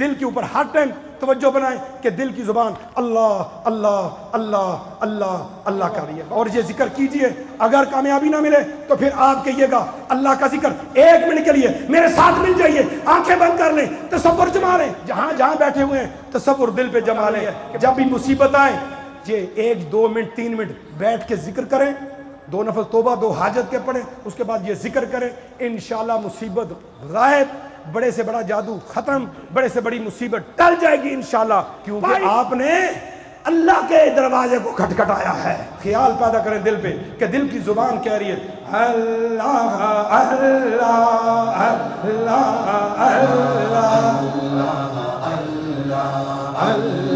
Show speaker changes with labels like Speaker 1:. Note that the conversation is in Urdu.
Speaker 1: دل کے اوپر ہر ٹائم توجہ بنائیں کہ دل کی زبان اللہ اللہ اللہ اللہ اللہ کر رہی ہے، اور یہ ذکر کیجئے۔ اگر کامیابی نہ ملے تو پھر آپ کہیے گا اللہ کا ذکر 1 منٹ کے لیے میرے ساتھ مل جائیے، آنکھیں بند کر لیں، تصور جما لیں، جہاں جہاں بیٹھے ہوئے ہیں تصور دل پہ جما لیں کہ جب بھی مصیبت آئے یہ 1 2 منٹ 3 منٹ بیٹھ کے ذکر کریں، 2 نفل توبہ 2 حاجت کے پڑھیں، اس کے بعد یہ ذکر کریں، انشاءاللہ مصیبت غائب، بڑے سے بڑا جادو ختم، بڑے سے بڑی مصیبت ٹل جائے گی انشاءاللہ، کیونکہ آپ نے اللہ کے دروازے کو کھٹکھٹایا ہے۔ خیال پیدا کریں دل پہ کہ دل کی زبان کہہ رہی ہے اللہ اللہ اللہ اللہ اللہ اللہ